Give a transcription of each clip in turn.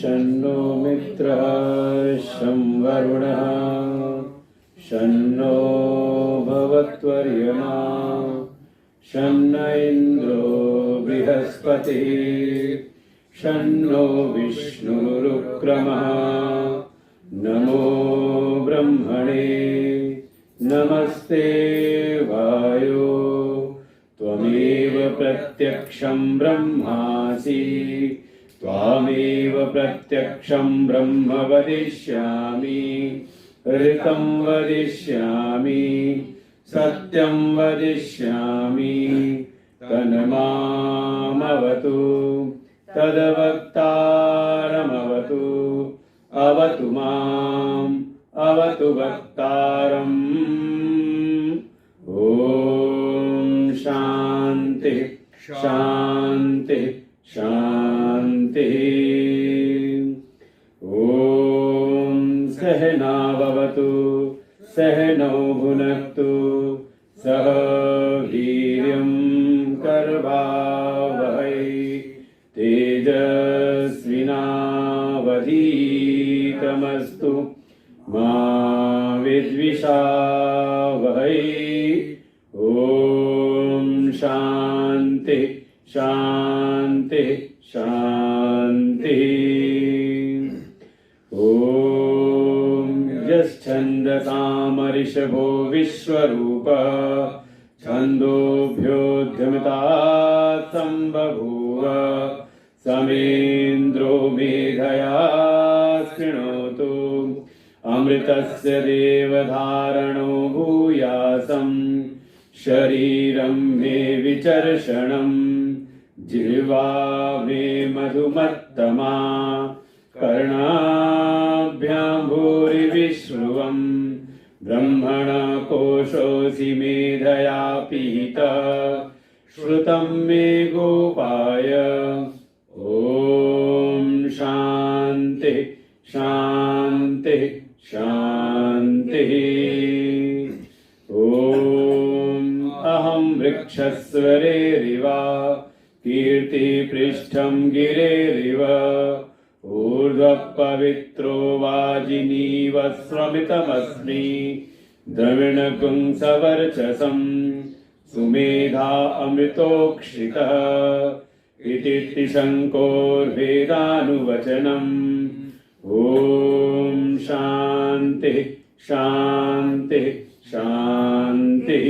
शन्नो मित्रः शं वरुणः शन्नो भवत्वर्यमा शन्न इन्द्रो बृहस्पतिः शन्नो विष्णुरुक्रमः नमो ब्रह्मणे नमस्ते वायो त्वमेव प्रत्यक्षं ब्रह्मासि त्वामेव प्रत्यक्षं ब्रह्म वदिष्यामि ऋतं वदिष्यामि सत्यं वदिष्यामि तन्मामवतु तद्वक्तारमवतु अवतु माम् अवतु वक्तारम् ॐ शान्ति शान्ति शान्ति ॐ सहनाववतु सहनौ भुनक्तु सह वीर्यं करवावहै तेजस्विनावधीतमस्तु मा विद्विषावहै ॐ शान्ति शान्ति शान्ति ॐ यश्छन्दसामरिषभो विश्वरूपः छन्दोभ्योऽध्यमितात् सम्बभूव समेन्द्रो मेधया शृणोतु अमृतस्य देवधारणो भूयासम् शरीरं मे विचर्षणम् जिह्वा मे मधुमत्तमा कर्णाभ्यां भूरिविश्रुवम् ब्रह्मणकोशोऽसि मेधया पीतः श्रुतं मे गोपाय ॐ शान्ति शान्ति शान्तिः ॐ अहं वृक्षस्वरेरिव कीर्तिपृष्ठं गिरेरिव ऊर्ध्वः पवित्रो वाजिनीव स्रमितमस्मि द्रविणपुंसवर्चसं सुमेधा अमृतोक्षितः इति शङ्कोर्वेदानुवचनम् ॐ शान्ति शान्ति शान्तिः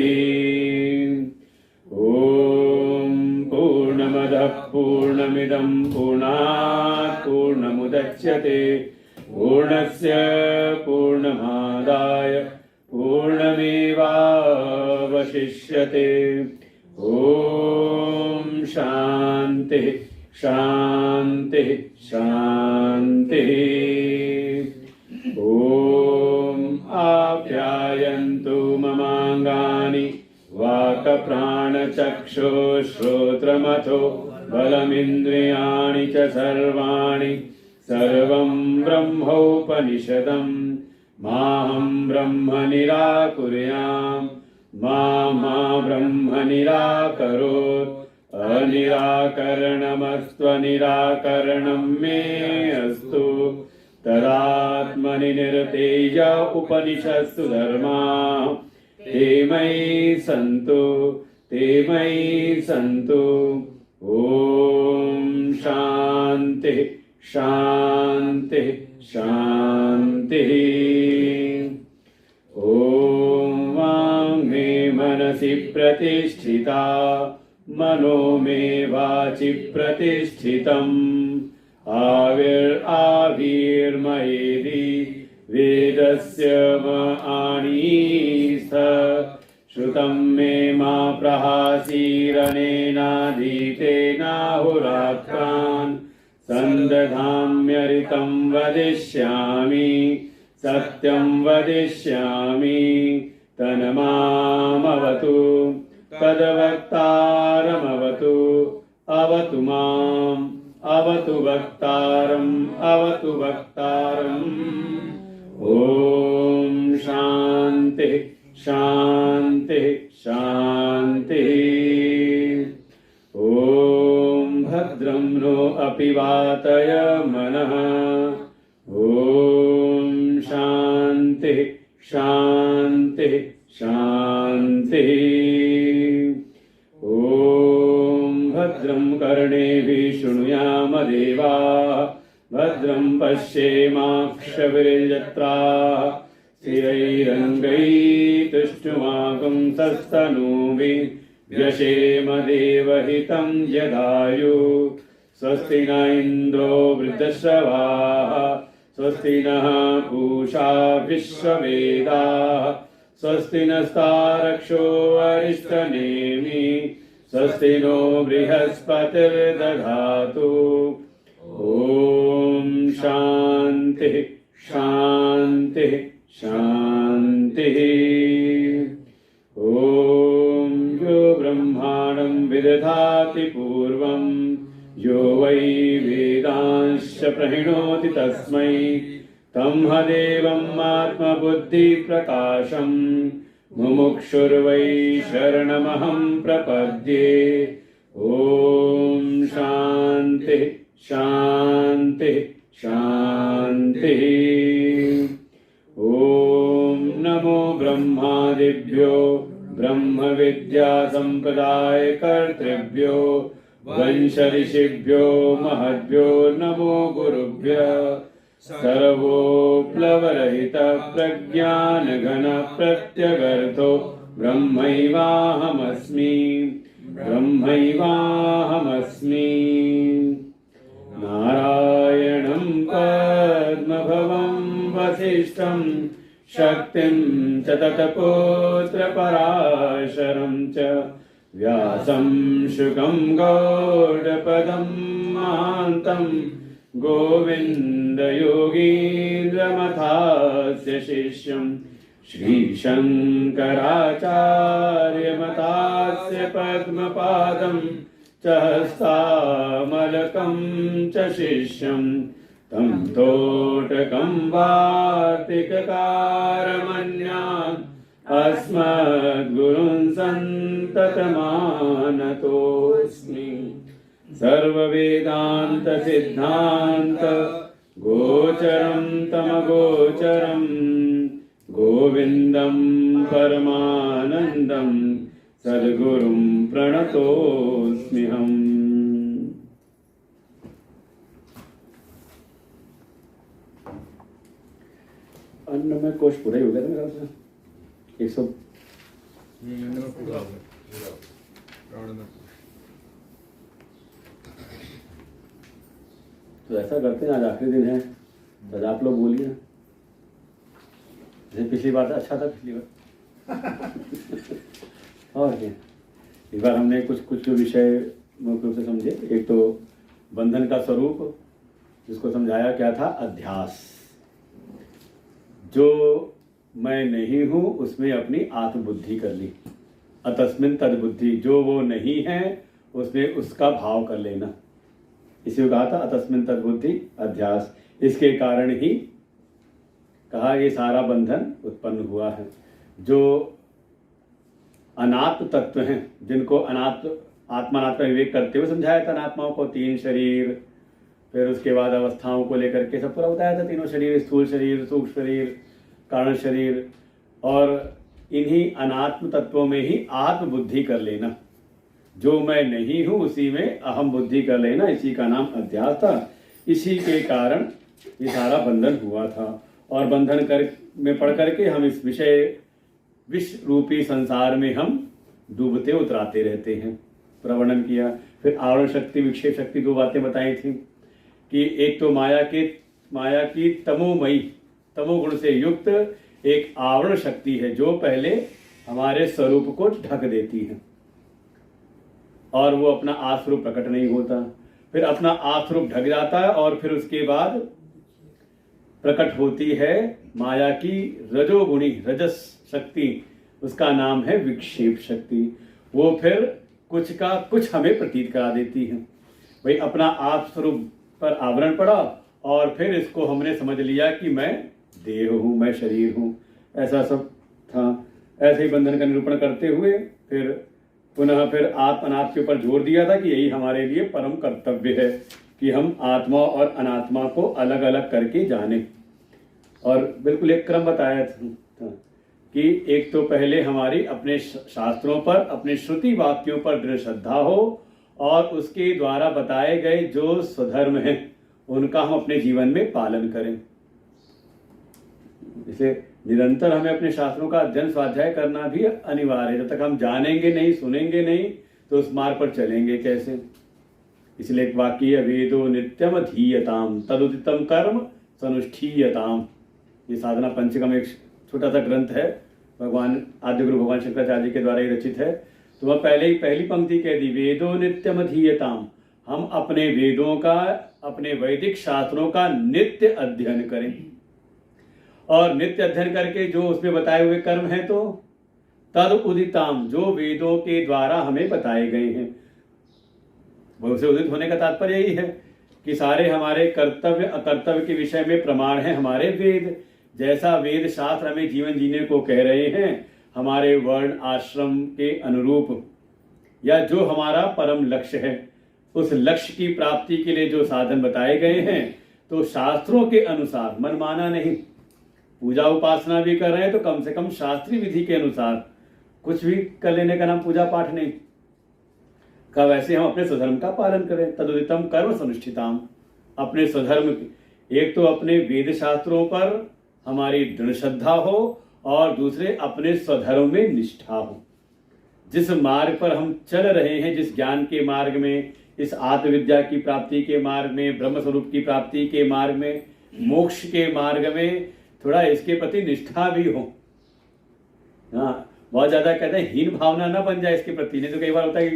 ॐ पूर्णमदः पूर्णमिदं पूर्णात् पूर्णमुदच्यते पूर्णस्य पूर्णमादाय पूर्णमेवावशिष्यते ॐ शान्ति शान्ति शान्तिः ॐ आप्यायन्तु ममाङ्गानि वाक्प्राणचक्षुश्रोत्रमथो बलमिन्द्रियाणि च सर्वाणि सर्वं ब्रह्मोपनिषदम् माहं ब्रह्म निराकुर्याम् मा ब्रह्म निराकरोत् अनिराकरणमस्त्वनिराकरणं मे अस्तु तदात्मनि निरतेज उपनिषत्सु धर्मा ते मयि सन्तु ॐ शान्ति शान्ति शान्तिः। ॐ वाङ् मे मनसि प्रतिष्ठिता मनो मे वाचि प्रतिष्ठितम् आविर्मयेदि वेदस्य आणीस्थ श्रुतं मे मा प्रहासीरनेनाधीतेनाहुरात्रान् सन्दधाम्यरितं वदिष्यामि सत्यं वदिष्यामि तन्मामवतु तद्वक्तारमवतु अवतु माम् अवतु वक्तारम् अवतु वक्तारम्। ॐ शान्तिः शान्तिः शान्तिः। ॐ भद्रं नो अपि वातय मनः। ॐ शान्तिः शान्तिः शान्तिः। ॐ भद्रं कर्णेभिः शृणुयाम देवाः भद्रं पश्येमाक्षभिर्यत्राः स्थिरैरङ्गैस्तुष्टुवागुंसस्तनूभिः व्यशेम देवहितं यदायुः। स्वस्ति न इन्द्रो वृद्धश्रवाः स्वस्ति नः पूषा विश्ववेदाः स्वस्ति नस्तारक्षो अरिष्टनेमि स्वस्ति नो बृहस्पतिर्दधातु। ॐ शान्तिः शान्तिः शान्तिः। ॐ यो ब्रह्माणं विदधाति पूर्वं यो वै वेदांश्च प्रहिणोति तस्मै तं हदेवम् आत्मबुद्धिप्रकाशम् मुमुक्षुर्वै शरणमहं प्रपद्ये। ॐ शान्तिः शान्तिः शान्तिः। ॐ नमो ब्रह्मादिभ्यो ब्रह्मविद्यासम्प्रदायकर्तृभ्यो वंशऋषिभ्यो महद्भ्यो नमो गुरुभ्यः। सर्वोप्लवरहितप्रज्ञानघनप्रत्यगर्थो ब्रह्मैवाहमस्मि ब्रह्मैवाहमस्मि। नारायणं पद्मभवं वसिष्ठं शक्तिं च तत्पुत्रपराशरं च व्यासं शुकं गौडपदं महान्तं गोविन्दयोगीन्द्रमथास्य शिष्यं श्रीशङ्कराचार्यमथास्य पद्मपादं च हस्तामलकं च शिष्यं तं तोटकं वार्तिककारमन्यान् अस्मद्गुरुन् सन्ततमानतोऽस्मि। सर्ववेदान्तसिद्धान्त गोचरं तमगोचरं गोविन्दं परमानन्दं सद्गुरुं प्रणतोऽस्म्यहम्। अन्न में कोश पूरा ही हो गया था मेरा से 100 तो ऐसा करते हैं, आज आखिरी दिन है तो आप लोग बोलिए। जैसे पिछली बार था, अच्छा था पिछली बार और क्या इस बार हमने कुछ विषय मुख्य रूप से समझे। एक तो बंधन का स्वरूप जिसको समझाया क्या था, अध्यास। जो मैं नहीं हूं उसमें अपनी आत्मबुद्धि कर ली, अतस्मिन तद्बुद्धि। जो वो नहीं है उसमें उसका भाव कर लेना, इसी को कहा था अतस्मिन तद्बुद्धि अध्यास। इसके कारण ही कहा ये सारा बंधन उत्पन्न हुआ है। जो अनात्म तत्व हैं, जिनको आत्मानात्मा विवेक करते हुए समझाया था अनात्माओं को, 3 शरीर, फिर उसके बाद अवस्थाओं को लेकर के सब पूरा बताया था। तीनों शरीर, स्थूल शरीर, सूक्ष्म शरीर, कारण शरीर, और इन्हीं अनात्म तत्वों में ही आत्म बुद्धि कर लेना। जो मैं नहीं हूं उसी में अहम बुद्धि कर लेना, इसी का नाम अध्यास था। इसी के कारण ये सारा बंधन हुआ था। और बंधन कर में पढ़ करके हम इस विष रूपी संसार में हम डूबते उतराते रहते हैं। प्रवर्णन किया। फिर आवरण शक्ति, विक्षेप शक्ति, दो बातें बताई थी कि एक तो माया की तमोमयी, तमोगुण से युक्त एक आवरण शक्ति है जो पहले हमारे स्वरूप को ढक देती है और वो अपना आस्वरूप प्रकट नहीं होता। फिर अपना आस्वरूप ढक जाता है और फिर उसके बाद प्रकट होती है माया की रजोगुणी रजस शक्ति, उसका नाम है विक्षेप शक्ति। वो फिर कुछ का कुछ हमें प्रतीत करा देती है। भाई अपना आप स्वरूप पर आवरण पड़ा और फिर इसको हमने समझ लिया कि मैं देह हूं, मैं शरीर हूं, ऐसा सब था। ऐसे ही बंधन का निरूपण करते हुए फिर पुनः फिर आत्म अनात्म के ऊपर जोर दिया था कि यही हमारे लिए परम कर्तव्य है कि हम आत्मा और अनात्मा को अलग अलग करके जाने। और बिल्कुल एक क्रम बताया था कि एक तो पहले हमारी अपने शास्त्रों पर, अपने श्रुति वाक्यों पर दृढ़ श्रद्धा हो और उसके द्वारा बताए गए जो स्वधर्म हैं उनका हम अपने जीवन में पालन करें। इसे निरंतर हमें अपने शास्त्रों का अध्ययन स्वाध्याय करना भी अनिवार्य है। जब तक हम जानेंगे नहीं, सुनेंगे नहीं, तो उस मार्ग पर चलेंगे कैसे। इसलिए एक वाक्य है, वेदो नित्यम धीयताम तदुदितम कर्म सनुष्ठीयताम। ये साधना पंचकम एक छोटा सा ग्रंथ है, भगवान आद्य गुरु भगवान शंकराचार्य के द्वारा ही रचित है। तो वह पहले ही पहली पंक्ति कह दी, वेदो नित्यम धीयताम। हम अपने वेदों का, अपने वैदिक शास्त्रों का नित्य अध्ययन करें और नित्य अध्ययन करके जो उसमें बताए हुए कर्म हैं तो तद उदिताम, जो वेदों के द्वारा हमें बताए गए हैं। वो से उदित होने का तात्पर्य यही है कि सारे हमारे कर्तव्य अकर्तव्य के विषय में प्रमाण है हमारे वेद। जैसा वेद शास्त्र हमें जीवन जीने को कह रहे हैं, हमारे वर्ण आश्रम के अनुरूप, या जो हमारा परम लक्ष्य है, उस लक्ष्य की प्राप्ति के लिए जो साधन बताए गए हैं, तो शास्त्रों के अनुसार, मनमाना नहीं। पूजा उपासना भी कर रहे हैं तो कम से कम शास्त्रीय विधि के अनुसार, कुछ भी कर लेने का नाम पूजा पाठ नहीं। कब ऐसे हम अपने स्वधर्म का पालन करें, तदुदितम कर्म सनुष्ठिताम। अपने स्वधर्म, एक तो अपने वेद शास्त्रों पर हमारी दृढ़ श्रद्धा हो और दूसरे अपने स्वधर्म में निष्ठा हो। जिस मार्ग पर हम चल रहे हैं, जिस ज्ञान के मार्ग में, इस आत्मविद्या की प्राप्ति के मार्ग में, ब्रह्म स्वरूप की प्राप्ति के मार्ग में, मोक्ष के मार्ग में, थोड़ा इसके प्रति निष्ठा भी हो। हाँ, बहुत ज्यादा कहते हैं हीन भावना ना बन जाए इसके प्रति। नहीं तो कई बार होता है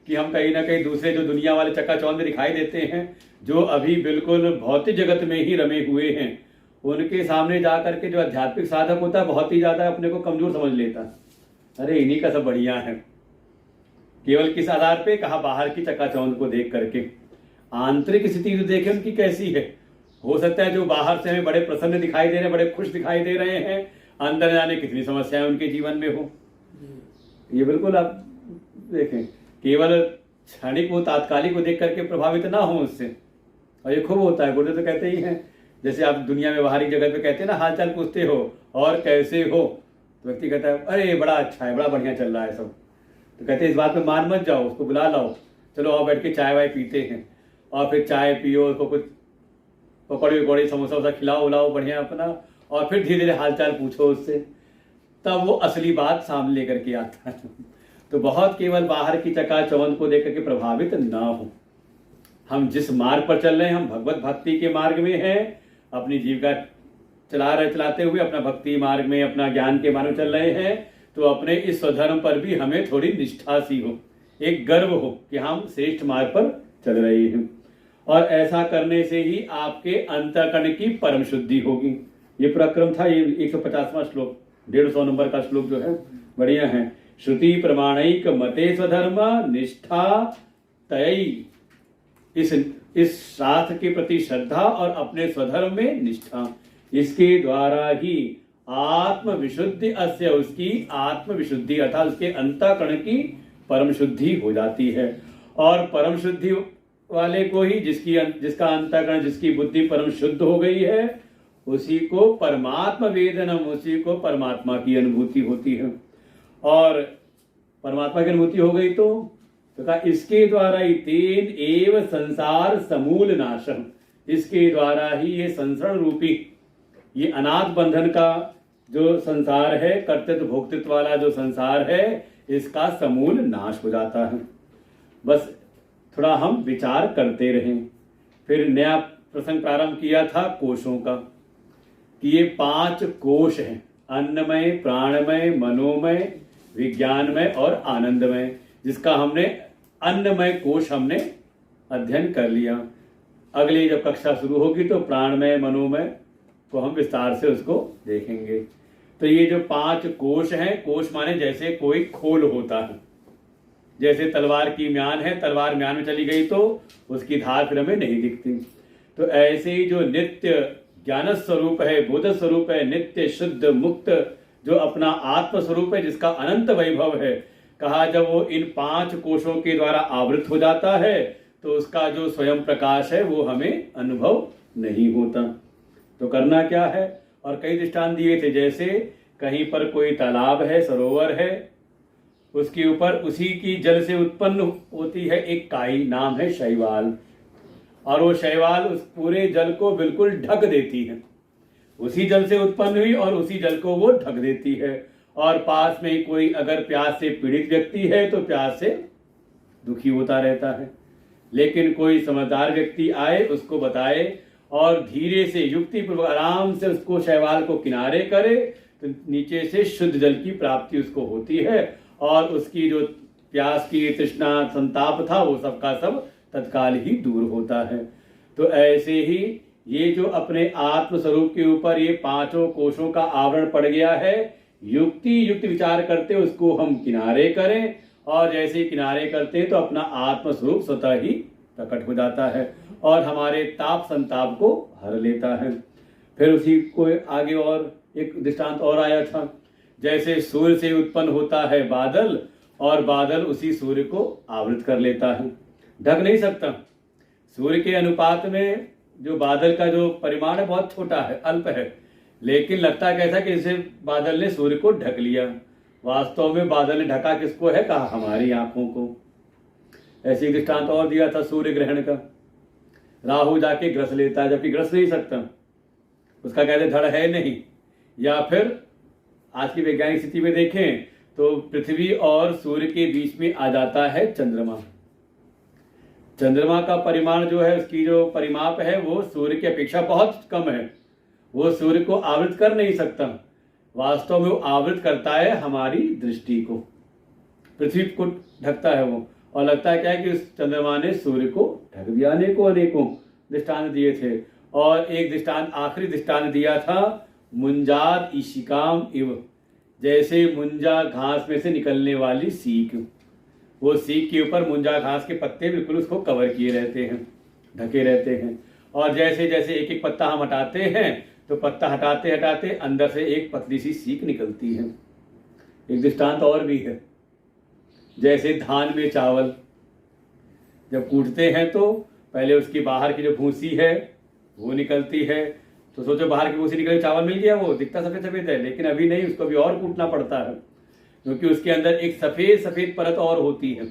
कि हम कहीं ना कहीं दूसरे जो दुनिया वाले चक्काचौंध दिखाई देते हैं, जो अभी बिल्कुल भौतिक जगत में ही रमे हुए हैं, उनके सामने जा करके जो आध्यात्मिक साधक होता है बहुत ही ज्यादा अपने को कमजोर समझ लेता है। अरे इन्हीं का सब बढ़िया है। केवल किस आधार पे? कहा बाहर की चकाचौंध को देख करके। आंतरिक स्थिति जो देखे उनकी कैसी है। हो सकता है जो बाहर से हमें बड़े प्रसन्न दिखाई दे रहे हैं, बड़े खुश दिखाई दे रहे हैं, अंदर जाने कितनी समस्याएं उनके जीवन में हो। ये बिल्कुल आप देखें, केवल क्षणिक वो तात्कालिक को देख करके प्रभावित ना हो उससे। और ये खूब होता है, गुरुदेव तो कहते ही हैं, जैसे आप दुनिया में बाहरी जगह पे कहते हैं ना, हाल चाल पूछते हो और कैसे हो, तो व्यक्ति कहता है अरे बड़ा अच्छा है, बड़ा बढ़िया चल रहा है सब। तो कहते हैं इस बात पे मान मत जाओ, उसको बुला लाओ, चलो आओ बैठ के चाय वाय पीते हैं, और फिर चाय पियो, उसको कुछ पकौड़ी वकौड़ी समोसा वोसा खिलाओ उलाओ बढ़िया अपना, और फिर धीरे धीरे हाल चाल पूछो उससे, तब वो असली बात सामने लेकर के आता है। तो बहुत केवल बाहर की चकाचौंध को देख करके प्रभावित ना हो। हम जिस मार्ग पर चल रहे हैं, हम भगवत भक्ति के मार्ग में हैं, अपनी जीविका चलाते हुए अपना भक्ति मार्ग में, अपना ज्ञान के मार्ग में चल रहे हैं, तो अपने इस स्वधर्म पर भी हमें थोड़ी निष्ठा सी हो, एक गर्व हो कि हम श्रेष्ठ मार्ग पर चल रहे हैं। और ऐसा करने से ही आपके अंतःकरण की परम शुद्धि होगी। ये प्रक्रम था, ये 150वां श्लोक, 150 नंबर का श्लोक जो है बढ़िया है। श्रुति प्रमाणिक मते स्वधर्म निष्ठा तयई। इस शास्त्र के प्रति श्रद्धा और अपने स्वधर्म में निष्ठा, इसके द्वारा ही आत्म विशुद्धि अस्य, उसकी आत्म विशुद्धि अर्थात उसके अंतःकरण की परम शुद्धि हो जाती है। और परम शुद्धि वाले को ही, जिसका अंतःकरण, जिसकी बुद्धि परम शुद्ध हो गई है, उसी को परमात्मा वेदनम, उसी को परमात्मा की अनुभूति होती है। और परमात्मा की अनुभूति हो गई तो कहा इसके द्वारा ही तेन एव संसार समूल नाशम, इसके द्वारा ही ये संसरण रूपी, ये अनाथ बंधन का जो संसार है, कर्तृत्व भोक्तृत्व वाला जो संसार है, इसका समूल नाश हो जाता है। बस थोड़ा हम विचार करते रहें। फिर नया प्रसंग प्रारंभ किया था कोशों का, कि ये 5 कोश हैं, अन्नमय, प्राणमय, मनोमय, विज्ञानमय और आनंदमय, जिसका हमने अन्नमय कोश हमने अध्ययन कर लिया। अगली जब कक्षा शुरू होगी तो प्राणमय, मनोमय को हम विस्तार से उसको देखेंगे। तो ये जो 5 कोश हैं, कोश माने जैसे कोई खोल होता है, जैसे तलवार की म्यान है, तलवार म्यान में चली गई तो उसकी धार फिर हमें नहीं दिखती। तो ऐसे ही जो नित्य ज्ञान स्वरूप है, बोध स्वरूप है, नित्य शुद्ध मुक्त जो अपना आत्म स्वरूप है, जिसका अनंत वैभव है, कहा जब वो इन 5 कोशों के द्वारा आवृत हो जाता है तो उसका जो स्वयं प्रकाश है वो हमें अनुभव नहीं होता। तो करना क्या है, और कई दृष्टांत दिए थे, जैसे कहीं पर कोई तालाब है, सरोवर है, उसके ऊपर उसी की जल से उत्पन्न होती है एक काई, नाम है शैवाल, और वो शैवाल उस पूरे जल को बिल्कुल ढक देती है। उसी जल से उत्पन्न हुई और उसी जल को वो ढक देती है। और पास में ही कोई अगर प्यास से पीड़ित व्यक्ति है तो प्यास से दुखी होता रहता है, लेकिन कोई समझदार व्यक्ति आए, उसको बताए और धीरे से युक्तिपूर्वक आराम से उसको शैवाल को किनारे करे तो नीचे से शुद्ध जल की प्राप्ति उसको होती है, और उसकी जो प्यास की तृष्णा संताप था वो सबका सब तत्काल ही दूर होता है। तो ऐसे ही ये जो अपने आत्म स्वरूप के ऊपर ये 5 कोशों का आवरण पड़ गया है, युक्ति युक्त विचार करते उसको हम किनारे करें, और जैसे ही किनारे करते हैं तो अपना आत्म स्वरूप स्वतः ही प्रकट हो जाता है और हमारे ताप संताप को हर लेता है। फिर उसी को आगे और एक दृष्टांत और आया था, जैसे सूर्य से उत्पन्न होता है बादल, और बादल उसी सूर्य को आवृत कर लेता है, ढक नहीं सकता। सूर्य के अनुपात में जो बादल का जो परिमाण है बहुत छोटा है, अल्प है, लेकिन लगता कैसा कि इसे बादल ने सूर्य को ढक लिया। वास्तव में बादल ने ढका किसको है, कहा हमारी आंखों को। ऐसे ही दृष्टांत और दिया था सूर्य ग्रहण का, राहु जाके ग्रस लेता है जबकि ग्रस नहीं सकता, उसका कहते धड़ है नहीं। या फिर आज की वैज्ञानिक स्थिति में देखें तो पृथ्वी और सूर्य के बीच में आ जाता है चंद्रमा। चंद्रमा का परिमाण जो है, उसकी जो परिमाप है वो सूर्य की अपेक्षा बहुत कम है, वो सूर्य को आवृत कर नहीं सकता। वास्तव में वो आवृत करता है हमारी दृष्टि को, पृथ्वी को ढकता है वो, और लगता है क्या है कि उस चंद्रमा ने सूर्य को ढक दिया। अनेकों दृष्टांत दिए थे, और एक दृष्टांत आखिरी दृष्टांत दिया था मुंजाद ईशिकाम इव, जैसे मुंजा घास में से निकलने वाली सीख, वो सीख के ऊपर मुंजा घास के पत्ते बिल्कुल उसको कवर किए रहते हैं, ढके रहते हैं, और जैसे जैसे एक एक पत्ता हम हटाते हैं तो पत्ता हटाते हटाते अंदर से एक पतली सी सीख निकलती है। एक दृष्टांत और भी है, जैसे धान में चावल जब कूटते हैं तो पहले उसकी बाहर की जो भूसी है वो निकलती है, तो सोचो बाहर की भूसी निकली, चावल मिल गया, वो दिखता सफेद सफेद है, लेकिन अभी नहीं, उसको भी और कूटना पड़ता है, क्योंकि उसके अंदर एक सफेद सफेद परत और होती है।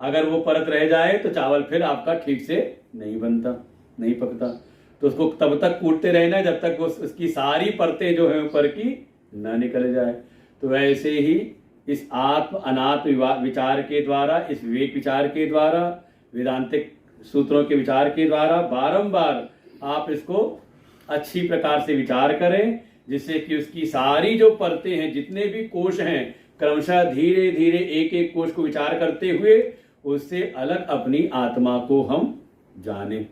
अगर वो परत रह जाए तो चावल फिर आपका ठीक से नहीं बनता, नहीं पकता। तो उसको तब तक कूटते रहना जब तक उसकी सारी परतें जो है ऊपर की ना निकल जाए। तो ऐसे ही इस आत्म अनात्म विचार के द्वारा, इस विवेक विचार के द्वारा, वेदांतिक सूत्रों के विचार के द्वारा बारंबार आप इसको अच्छी प्रकार से विचार करें, जिससे कि उसकी सारी जो परतें हैं, जितने भी कोश हैं, क्रमशः धीरे धीरे एक एक कोश को विचार करते हुए उससे अलग अपनी आत्मा को हम जाने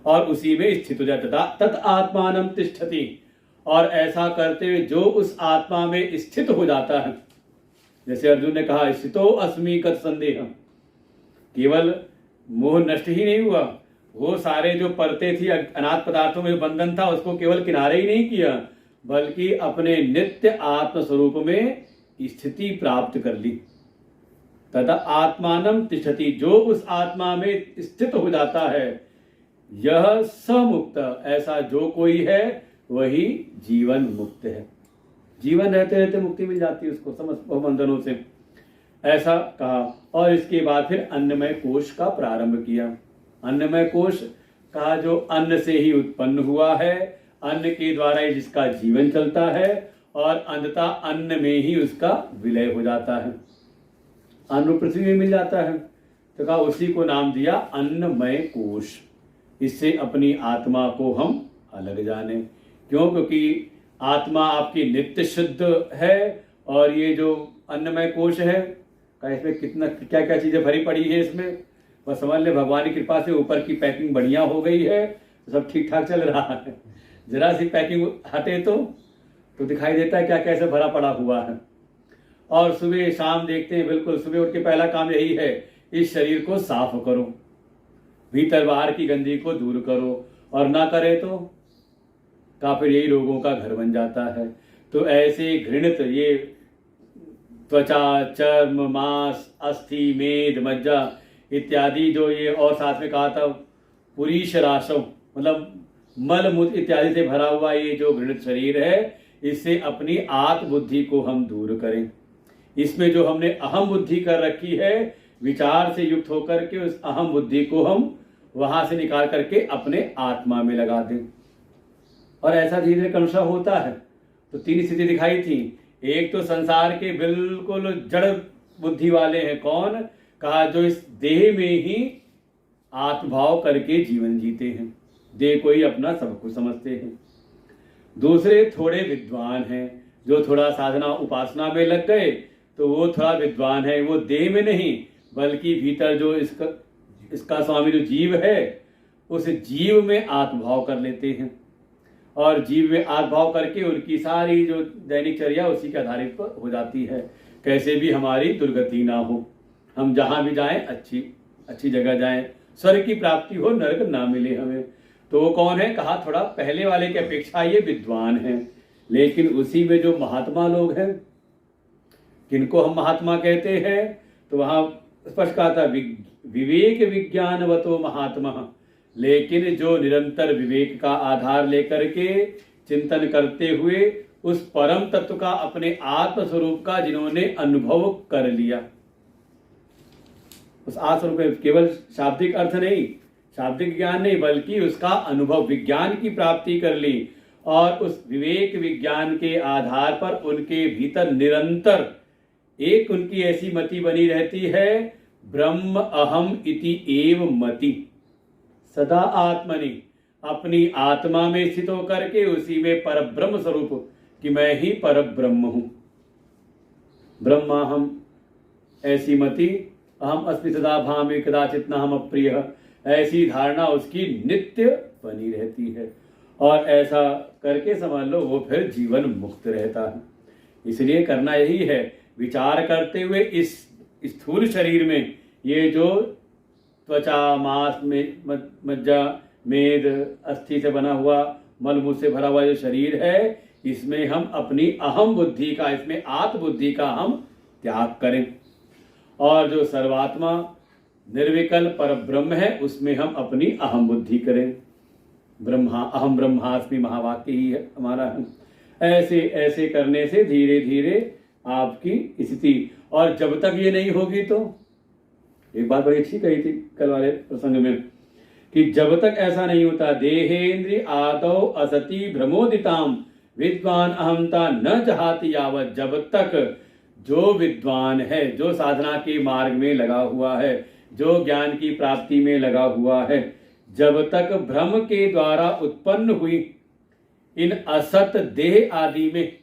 और उसी में स्थित हो जाए। तत् आत्मानं तिष्ठति, और ऐसा करते हुए जो उस आत्मा में स्थित हो जाता है, जैसे अर्जुन ने कहा स्थितो अस्मि कत संदेहम, केवल मोह नष्ट ही नहीं हुआ, वो सारे जो परतें थी अनाथ पदार्थों में बंधन था उसको केवल किनारे ही नहीं किया, बल्कि अपने नित्य आत्म स्वरूप में स्थिति प्राप्त कर ली। तथा आत्मानं तिष्ठति, जो उस आत्मा में स्थित हो जाता है, यह समुक्त, ऐसा जो कोई है वही जीवन मुक्त है। जीवन रहते रहते मुक्ति मिल जाती है उसको समस्त बंधनों से, ऐसा कहा। और इसके बाद फिर अन्नमय कोश का प्रारंभ किया। अन्नमय कोश कहा जो अन्न से ही उत्पन्न हुआ है, अन्न के द्वारा ही जिसका जीवन चलता है और अंततः अन्न में ही उसका विलय हो जाता है, अन्न पृथ्वी में मिल जाता है। तो कहा उसी को नाम दिया अन्नमय कोश। इससे अपनी आत्मा को हम अलग जाने। क्यों? क्योंकि आत्मा आपकी नित्य शुद्ध है और ये जो अन्नमय कोश है, कहा इसमें कितना क्या क्या चीजें भरी पड़ी है इसमें, बस समझ ले भगवान की कृपा से ऊपर की पैकिंग बढ़िया हो गई है, तो सब ठीक ठाक चल रहा है। जरा सी पैकिंग हटे तो दिखाई देता है क्या कैसे भरा पड़ा हुआ है। और सुबह शाम देखते हैं, बिल्कुल सुबह उठ के पहला काम यही है, इस शरीर को साफ करो, भीतर बाहर की गंदगी को दूर करो, और ना करे तो फिर यही रोगों का घर बन जाता है। तो ऐसे घृणित ये त्वचा, चर्म, मांस, अस्थि, मेद, मज्जा इत्यादि जो ये, और साथ में कहा था पुरीश राशव, मतलब मल मूत्र इत्यादि से भरा हुआ ये जो घृणित शरीर है, इससे अपनी आत्म बुद्धि को हम दूर करें। इसमें जो हमने अहम बुद्धि कर रखी है, विचार से युक्त होकर के उस अहम बुद्धि को हम वहां से निकाल करके अपने आत्मा में लगा दें। और ऐसा धीरे धीरे क्रमशः होता है। तो तीन स्थिति दिखाई थी। एक तो संसार के बिल्कुल जड़ बुद्धि वाले हैं, कौन? कहा जो इस देह में ही आत्मभाव करके जीवन जीते हैं, देह को ही अपना सब कुछ समझते हैं। दूसरे थोड़े विद्वान हैं, जो थोड़ा साधना उपासना में लग गए, तो वो थोड़ा विद्वान है, वो देह में नहीं बल्कि भीतर जो इसका स्वामी जो जीव है, उस जीव में आत्मभाव कर लेते हैं, और जीव में आत्मभाव करके उनकी सारी जो दैनिक चर्या उसी के आधारित पर हो जाती है। कैसे भी हमारी दुर्गति ना हो, हम जहां भी जाएं अच्छी जगह जाएं, स्वर्ग की प्राप्ति हो, नरक ना मिले हमें। तो वो कौन है? कहा थोड़ा पहले वाले की अपेक्षा ये विद्वान हैं। लेकिन उसी में जो महात्मा लोग हैं, किनको हम महात्मा कहते हैं? तो वहां स्पष्ट कहा था विवेक विज्ञानवतो महात्मा, लेकिन जो निरंतर विवेक का आधार लेकर के चिंतन करते हुए उस परम तत्व का, अपने आत्म स्वरूप का जिन्होंने अनुभव कर लिया, उस आत्म स्वरूप केवल शाब्दिक अर्थ नहीं, शाब्दिक ज्ञान नहीं, बल्कि उसका अनुभव विज्ञान की प्राप्ति कर ली, और उस विवेक विज्ञान के आधार पर उनके भीतर निरंतर एक उनकी ऐसी मति बनी रहती है, ब्रह्म अहम इति एव मति, सदा आत्मनि, अपनी आत्मा में स्थित होकर के उसी में पर ब्रह्म स्वरूप कि मैं ही पर ब्रह्म हूं, ब्रह्माहम, ऐसी मति, अहम अस्मि सदा भामि कदाचित न हम अप्रिय, ऐसी धारणा उसकी नित्य बनी रहती है। और ऐसा करके समझ लो वो फिर जीवन मुक्त रहता है। इसलिए करना यही है, विचार करते हुए इस स्थूल शरीर में ये जो त्वचा, मांस, मज्जा, मेद, अस्थि से बना हुआ, मलमूत्र से भरा हुआ जो शरीर है, इसमें हम अपनी अहम बुद्धि का, इसमें आत्म बुद्धि का हम त्याग करें, और जो सर्वात्मा निर्विकल्प पर ब्रह्म है उसमें हम अपनी अहम बुद्धि करें। अहम ब्रह्मास्मि महावाक्य ही है हमारा। ऐसे ऐसे करने से धीरे धीरे आपकी स्थिति, और जब तक ये नहीं होगी तो एक बात बड़ी अच्छी कही थी कल वाले प्रसंग में, कि जब तक ऐसा नहीं होता, देहेन्द्रिय आदौ असति भ्रमोदिताम विद्वान अहमता न जहाति यावत, जब तक जो विद्वान है, जो साधना के मार्ग में लगा हुआ है, जो ज्ञान की प्राप्ति में लगा हुआ है, जब तक भ्रम के द्वारा उत्पन्न हुई इन असत देह आदि में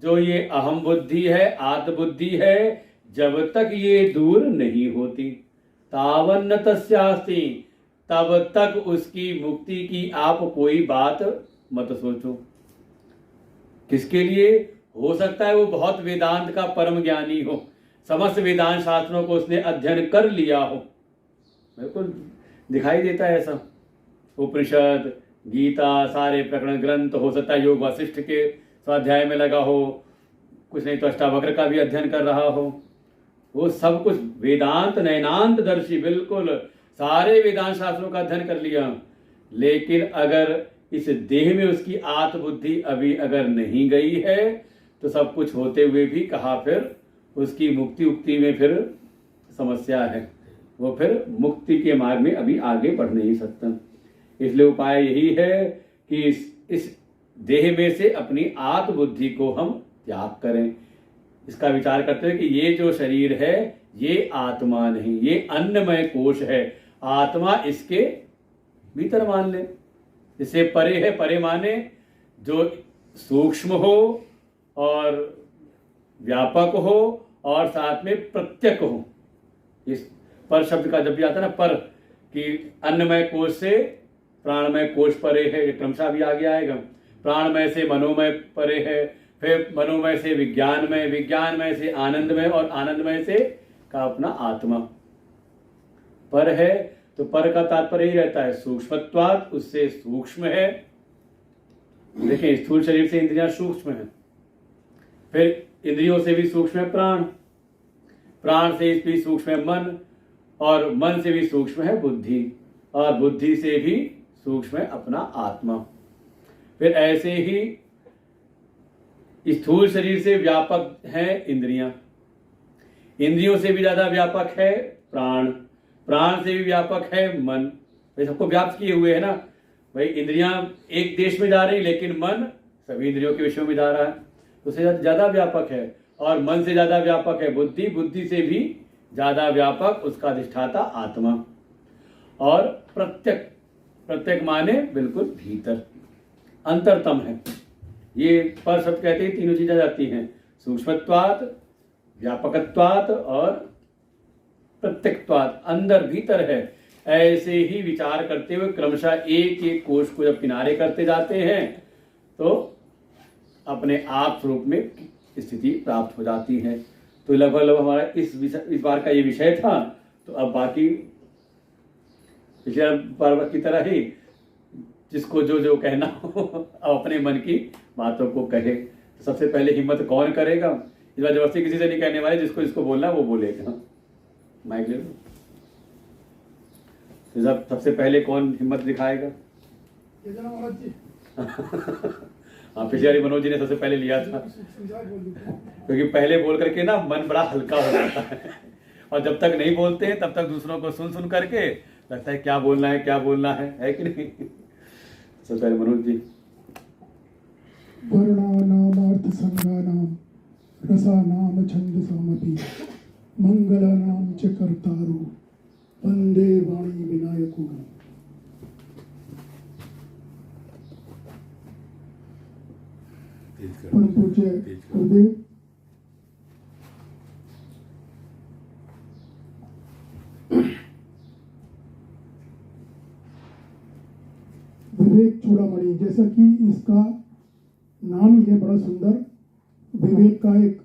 जो ये अहम बुद्धि है, आत्म बुद्धि है, जब तक ये दूर नहीं होती, तावन्न तस्यास्ति, तब तक उसकी मुक्ति की आप कोई बात मत सोचो। किसके लिए? हो सकता है वो बहुत वेदांत का परम ज्ञानी हो, समस्त वेदांत शास्त्रों को उसने अध्ययन कर लिया हो, बिल्कुल दिखाई देता है ऐसा, उपनिषद, गीता, सारे प्रकरण ग्रंथ, हो सकता है योग वासिष्ठ के स्वाध्याय में लगा हो, कुछ नहीं तो अष्टावक्र का भी अध्ययन कर रहा हो, वो सब कुछ वेदांत नैनांत दर्शी, बिल्कुल सारे वेदांत शास्त्रों का अध्ययन कर लिया, लेकिन अगर इस देह में उसकी आत्म बुद्धि अभी अगर नहीं गई है, तो सब कुछ होते हुए भी कहा फिर उसकी मुक्ति उक्ति में फिर समस्या है, वो फिर मुक्ति के मार्ग में अभी आगे बढ़ नहीं सकता। इसलिए उपाय यही है कि इस देह में से अपनी आत्मबुद्धि को हम त्याग करें। इसका विचार करते हैं कि ये जो शरीर है ये आत्मा नहीं, ये अन्नमय कोश है, आत्मा इसके भीतर मान ले। इससे परे है, परे माने जो सूक्ष्म हो और व्यापक हो और साथ में प्रत्यक हो। इस पर शब्द का जब भी आता है ना, पर, कि अन्नमय कोश से प्राणमय कोश परे है, ये क्रमशः भी आगे आएगा। प्राणमय से मनोमय परे है, फिर मनोमय से विज्ञानमय, विज्ञानमय से आनंदमय और आनंदमय से का अपना आत्मा पर है। तो पर का तात्पर्य ही रहता है सूक्ष्मत्वात्, उससे सूक्ष्म है। देखिए स्थूल शरीर से इंद्रियां सूक्ष्म है, फिर इंद्रियों से भी सूक्ष्म है प्राण, प्राण से भी सूक्ष्म है मन, और मन से भी सूक्ष्म है बुद्धि, और बुद्धि से भी सूक्ष्म है अपना आत्मा। फिर ऐसे ही स्थूल शरीर से व्यापक है इंद्रियां, इंद्रियों से भी ज्यादा व्यापक है प्राण, प्राण से भी व्यापक है मन। भाई सबको व्याप्त किए हुए है ना, भाई इंद्रियां एक देश में जा रही लेकिन मन सभी इंद्रियों के विषयों में जा रहा है, तो उससे ज्यादा व्यापक है। और मन से ज्यादा व्यापक है बुद्धि, बुद्धि से भी ज्यादा व्यापक उसका अधिष्ठाता आत्मा। और प्रत्यक, प्रत्यक माने बिल्कुल भीतर, अंतरतम है। ये पर शब्द कहते हैं तीनों चीजें जाती हैं, सूक्ष्मत्वात्, व्यापकत्वात् और प्रत्यक्त्वात्, अंदर भीतर है। ऐसे ही विचार करते हुए क्रमशः एक एक कोश को जब किनारे करते जाते हैं तो अपने आप स्वरूप में स्थिति प्राप्त हो जाती है। तो लगभग हमारा इस बार का ये विषय था। तो अब बाकी पिछले बार की तरह ही जिसको जो जो कहना हो अब अपने मन की बातों को कहे। तो सबसे पहले हिम्मत कौन करेगा? इस बार जबरदस्ती किसी से नहीं कहने वाले, जिसको जिसको बोलना वो बोलेगा। माइक ले लो। तो सबसे पहले कौन हिम्मत दिखाएगा? हाँ, पिछली बार मनोज जी ने सबसे पहले लिया था, क्योंकि पहले बोल करके ना मन बड़ा हल्का हो जाता है, और जब तक नहीं बोलते हैं तब तक दूसरों को सुन सुन करके लगता है क्या बोलना है, क्या बोलना है कि नहीं? सबसे पहले मनोज जी। वर्णानामर्थ संज्ञानाम रसानाम छंदसामपि मंगलानाम च कर्तारो वंदे वाणी विनायको। परम पूज्य गुरुदेव, विवेक चूड़ामणि, जैसा कि इसका नाम ही है बड़ा सुंदर, विवेक का एक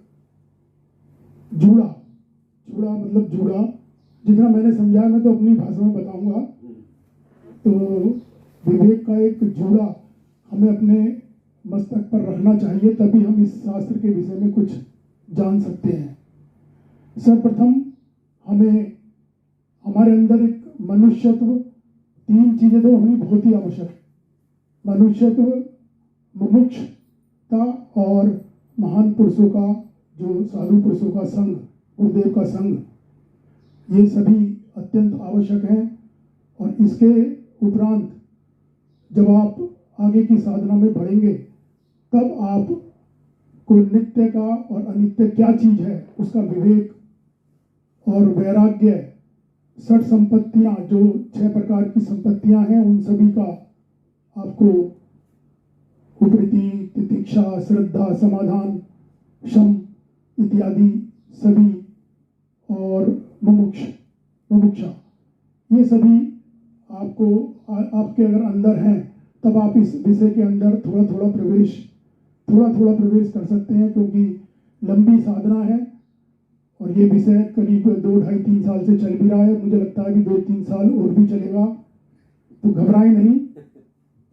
जूड़ा, जूड़ा मतलब जूड़ा, जितना मैंने समझा मैं तो अपनी भाषा में बताऊंगा। तो विवेक का एक जूड़ा हमें अपने मस्तक पर रखना चाहिए, तभी हम इस शास्त्र के विषय में कुछ जान सकते हैं। सर्वप्रथम हमें हमारे अंदर एक मनुष्यत्व, तीन चीजें तो होनी बहुत ही आवश्यक है। मनुष्यत्व, मुमुक्षुता और महान पुरुषों का, जो साधु पुरुषों का संग, गुरुदेव का संग, ये सभी अत्यंत आवश्यक हैं। और इसके उपरांत जब आप आगे की साधना में बढ़ेंगे तब आप को नित्य का और अनित्य क्या चीज है उसका विवेक और वैराग्य, षट संपत्तियां, जो 6 प्रकार की संपत्तियां हैं, उन सभी का आपको उपरीति, तितिक्षा, श्रद्धा, समाधान, शम इत्यादि सभी, और मुमुक्षा, ये सभी आपको आपके अगर अंदर हैं तब आप इस विषय के अंदर थोड़ा थोड़ा प्रवेश कर सकते हैं, क्योंकि लंबी साधना है और ये विषय करीब 2-2.5-3 साल से चल भी रहा है। मुझे लगता है कि 2-3 साल और भी चलेगा, तो घबराएं नहीं।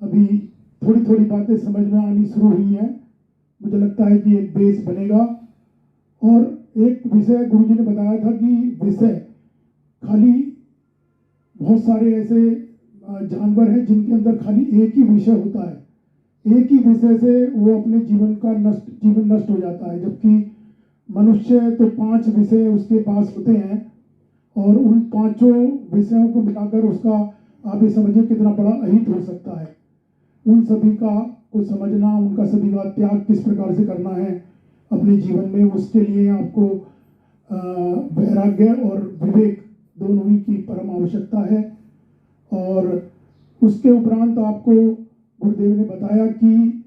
अभी थोड़ी थोड़ी बातें समझ में आनी शुरू हुई हैं। मुझे लगता है कि एक बेस बनेगा। और एक विषय गुरुजी ने बताया था कि विषय खाली, बहुत सारे ऐसे जानवर हैं जिनके अंदर खाली एक ही विषय होता है, एक ही विषय से वो अपने जीवन नष्ट हो जाता है। जबकि मनुष्य तो 5 विषय उसके पास होते हैं और उन 5 विषयों को मिलाकर उसका आप ये समझिए कितना बड़ा अहित हो सकता है। उन सभी का को समझना, उनका सभी का त्याग किस प्रकार से करना है अपने जीवन में, उसके लिए आपको वैराग्य और विवेक दोनों ही की परम आवश्यकता है। और उसके उपरांत आपको गुरुदेव ने बताया कि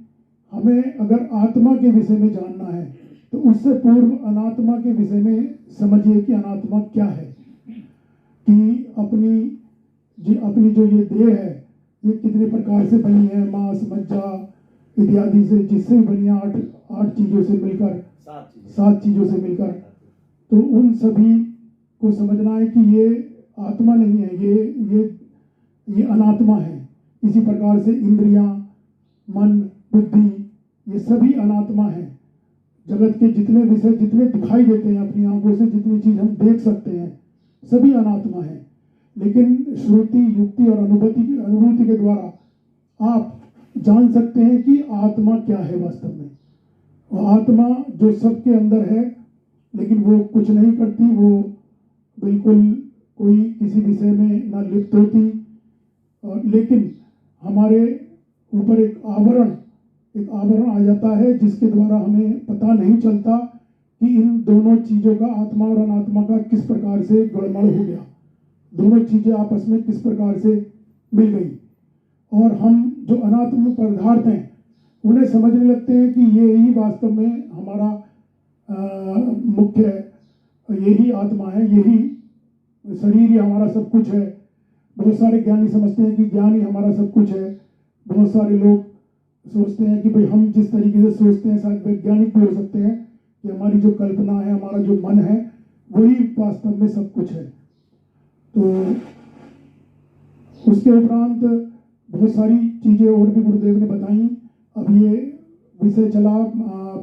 हमें अगर आत्मा के विषय में जानना है तो उससे पूर्व अनात्मा के विषय में समझिए कि अनात्मा क्या है, कि अपनी जो ये देह है ये कितने प्रकार से बनी है, मांस मज्जा इत्यादि से, जिससे बनी है आठ चीजों से मिलकर, सात चीजों से मिलकर। तो उन सभी को समझना है कि ये आत्मा नहीं है, ये अनात्मा है। इसी प्रकार से इंद्रियां, मन, बुद्धि, ये सभी अनात्मा है। जगत के जितने विषय जितने दिखाई देते हैं अपनी आंखों से, जितनी चीज हम देख सकते हैं, सभी अनात्मा है। लेकिन श्रुति, युक्ति और अनुभूति के द्वारा आप जान सकते हैं कि आत्मा क्या है वास्तव में। और आत्मा जो सबके अंदर है, लेकिन वो कुछ नहीं करती, वो बिल्कुल कोई किसी विषय में ना लिप्त होती, लेकिन हमारे ऊपर एक आवरण आ जाता है जिसके द्वारा हमें पता नहीं चलता कि इन दोनों चीजों का, आत्मा और अनात्मा का, किस प्रकार से गड़बड़ हो गया, दोनों चीजें आपस में किस प्रकार से मिल गई। और हम जो अनात्म पदार्थ हैं उन्हें समझने लगते हैं कि ये ही वास्तव में हमारा मुख्य, यही आत्मा है, यही शरीर ही हमारा सब कुछ है। बहुत सारे ज्ञानी समझते हैं कि ज्ञान ही हमारा सब कुछ है। बहुत सारे लोग सोचते हैं कि भाई हम जिस तरीके से सोचते हैं शायद वैज्ञानिक भी हो सकते हैं कि हमारी जो कल्पना है, हमारा जो मन है, वही वास्तव में सब कुछ है। तो उसके उपरांत बहुत सारी चीजें और भी गुरुदेव ने बताई। अब ये विषय चला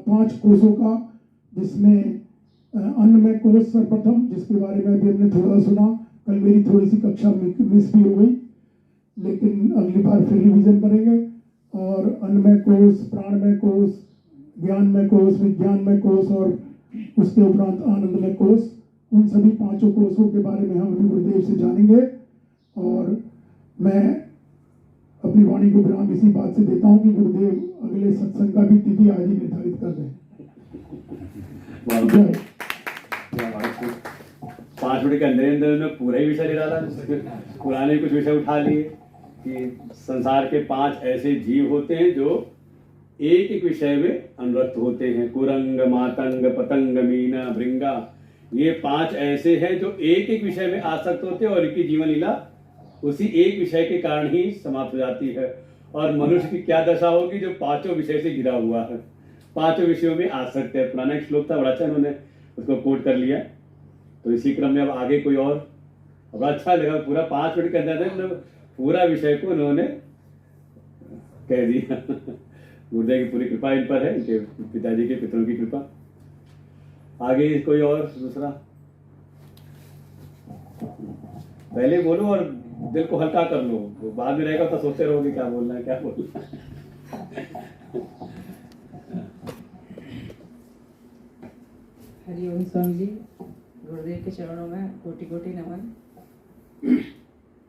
5 कोषों का, जिसमें अन्नमय कोष सर्वप्रथम, जिसके बारे में अभी हमने थोड़ा सुना। कल मेरी थोड़ी सी कक्षा मिस भी हो गई, लेकिन अगली बार फिर रिवीजन करेंगे। और अन्नमय कोष, प्राणमय कोष, ज्ञानमय कोष, विज्ञानमय कोष और उसके उपरांत आनंदमय कोष, उन सभी 5 कोषों के बारे में हम अभी गुरुदेव से जानेंगे। और मैं अपनी वाणी को विराम इसी बात से देता हूँ कि गुरुदेव अगले सत्संग का भी तिथि आज ही निर्धारित कर दें। 5 मिनट के अंदर में पूरा ही विषय ले डाला। पुराने कुछ विषय उठा लिए कि संसार के 5 ऐसे जीव होते हैं जो एक एक विषय में अनुरक्त होते हैं। कुरंग, मातंग, पतंग, मीना, भृंगा, ये 5 ऐसे हैं जो एक एक विषय में आसक्त होते हैं और इनकी जीवन लीला उसी एक विषय के कारण ही समाप्त हो जाती है। और मनुष्य की क्या दशा होगी जो 5 विषय से घिरा हुआ है, 5 विषयों में आसक्त है। पुराना एक श्लोक था, बड़ा अच्छा उन्होंने उसको कोट कर लिया। तो इसी क्रम में अब आगे कोई और, अब अच्छा लगा, पूरा 5 मिनट के अंदर पूरा विषय को उन्होंने कह दिया। गुरुदेव की पूरी कृपा इन पर है, इनके पिताजी के पितरों की कृपा। आगे कोई और दूसरा, पहले बोलो और दिल को हल्का कर लो, बाद में रहेगा तो सोचते रहोगे क्या बोलना है, क्या बोलना है। हरिओम स्वामी जी, गुरुदेव के चरणों में कोटि कोटि नमन।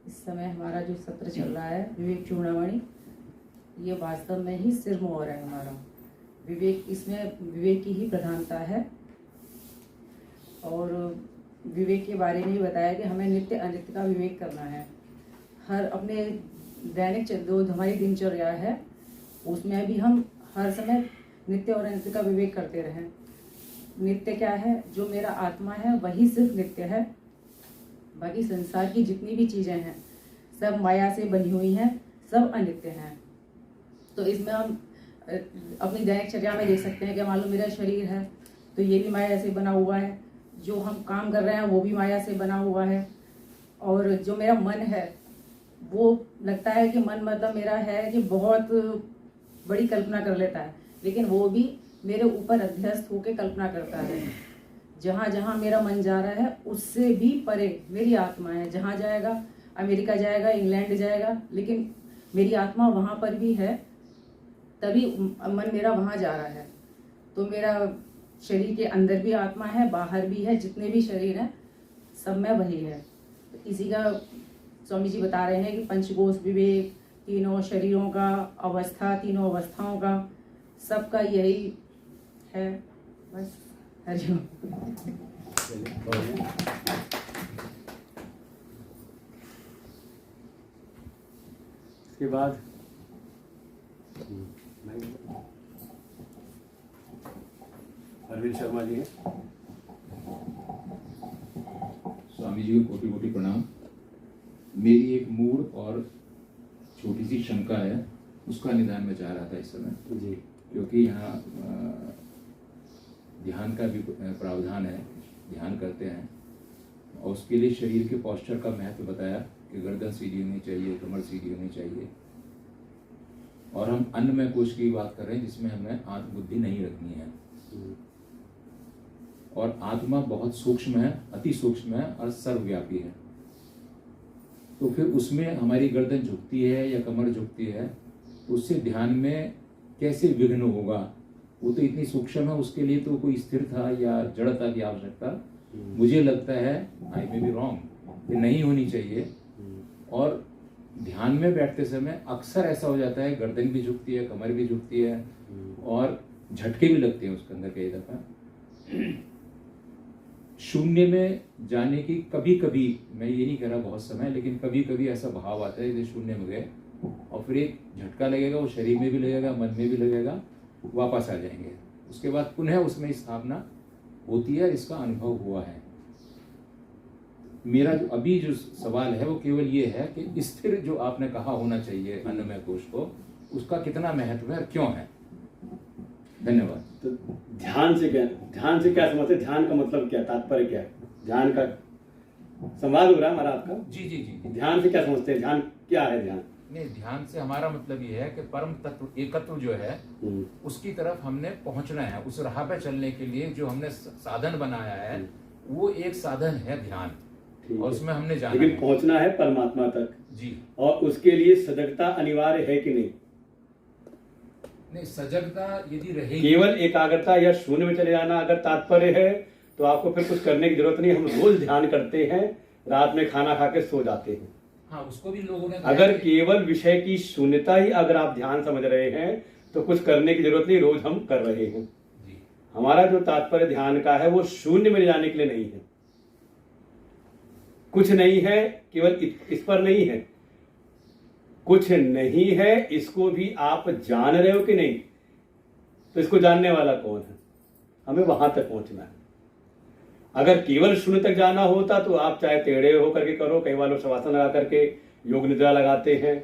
इस समय हमारा जो सत्र चल रहा है विवेक चूड़ामणि, ये वास्तव में ही सिर मोहर है हमारा। विवेक, इसमें विवेक की ही प्रधानता है। और विवेक के बारे में ही बताया कि हमें नित्य अनित्य का विवेक करना है। हर अपने दैनिक जो हमारी दिनचर्या है उसमें भी हम हर समय नित्य और अनित्य का विवेक करते रहें। नित्य क्या है? जो मेरा आत्मा है वही सिर्फ नित्य है। बाकी संसार की जितनी भी चीज़ें हैं सब माया से बनी हुई हैं, सब अनित्य हैं। तो इसमें हम अपनी दैनिकचर्या में देख सकते हैं कि मान लो मेरा शरीर है तो ये भी माया से बना हुआ है, जो हम काम कर रहे हैं वो भी माया से बना हुआ है। और जो मेरा मन है वो लगता है कि मन मतलब मेरा है कि बहुत बड़ी कल्पना कर लेता है, लेकिन वो भी मेरे ऊपर अध्यस्त होकर कल्पना करता है। जहाँ जहाँ मेरा मन जा रहा है उससे भी परे मेरी आत्मा है। जहाँ जाएगा, अमेरिका जाएगा, इंग्लैंड जाएगा, लेकिन मेरी आत्मा वहाँ पर भी है, तभी मन मेरा वहाँ जा रहा है। तो मेरा शरीर के अंदर भी आत्मा है, बाहर भी है, जितने भी शरीर हैं सब में वही है। तो इसी का स्वामी जी बता रहे हैं कि पंचकोश विवेक, तीनों शरीरों का अवस्था, तीनों अवस्थाओं का, सबका यही है। बस हरिओम। इसके बाद अरविंद शर्मा जी हैं। स्वामी जी को कोटि कोटि प्रणाम। मेरी एक मूड और छोटी सी शंका है, उसका निदान मैं चाह रहा था इस समय जी। क्योंकि यहाँ ध्यान का भी प्रावधान है, ध्यान करते हैं और उसके लिए शरीर के पोस्चर का महत्व बताया कि गर्दन सीधी होनी चाहिए, कमर सीधी होनी चाहिए। और हम अन्नमय कोश की बात कर रहे हैं जिसमें हमें आत्मबुद्धि नहीं रखनी है। और आत्मा बहुत सूक्ष्म है, अति सूक्ष्म है और सर्वव्यापी है। तो फिर उसमें हमारी गर्दन झुकती है या कमर झुकती है तो उससे ध्यान में कैसे विघ्न होगा? वो तो इतनी सूक्ष्म है, उसके लिए तो कोई स्थिरता या जड़ता की आवश्यकता मुझे लगता है, आई मे बी रॉन्ग, ये नहीं होनी चाहिए। और ध्यान में बैठते समय अक्सर ऐसा हो जाता है, गर्दन भी झुकती है, कमर भी झुकती है और झटके भी लगते हैं उसके अंदर कई दफा। शून्य में जाने की कभी कभी, मैं ये नहीं कह रहा बहुत समय, लेकिन कभी कभी ऐसा भाव आता है जैसे शून्य में गए और फिर एक झटका लगेगा, वो शरीर में भी लगेगा, मन में भी लगेगा, वापस आ जाएंगे। उसके बाद पुनः उसमें स्थापना होती है। इसका अनुभव हुआ है। मेरा जो अभी जो सवाल है वो केवल ये है कि स्थिर जो आपने कहा होना चाहिए अन्नमय कोश को, उसका कितना महत्व है और क्यों है? धन्यवाद। तो ध्यान से क्या समझते? ध्यान का मतलब क्या, तात्पर्य क्या है? ध्यान का संवाद हो रहा है हमारा आपका। जी जी जी। ध्यान से क्या समझते हैं? ध्यान क्या है? ध्यान नहीं, ध्यान से हमारा मतलब ये है कि परम तत्व एकत्व जो है उसकी तरफ हमने पहुंचना है। उस राह पे चलने के लिए जो हमने साधन बनाया है वो एक साधन है ध्यान, और उसमें हमने जाना लेकिन है। पहुंचना है परमात्मा तक जी। और उसके लिए सजगता अनिवार्य है कि नहीं? नहीं, सजगता यदि रहेगी, केवल एकाग्रता या शून्य में चले जाना अगर तात्पर्य है तो आपको फिर कुछ करने की जरूरत नहीं। हम रोज ध्यान करते हैं, रात में खाना खा के सो जाते हैं। हाँ, उसको भी लोगों ने अगर केवल विषय की शून्यता ही अगर आप ध्यान समझ रहे हैं तो कुछ करने की जरूरत नहीं, रोज हम कर रहे हैं। जी। हमारा जो तात्पर्य ध्यान का है वो शून्य में ले जाने के लिए नहीं है, कुछ नहीं है, केवल इस पर नहीं है, कुछ नहीं है, इसको भी आप जान रहे हो कि नहीं? तो इसको जानने वाला कौन है? हमें वहां तक पहुंचना है। अगर केवल शून्य तक जाना होता तो आप चाहे टेढ़े होकर के करो, कई बार लोग शवासन लगा करके योग निद्रा लगाते हैं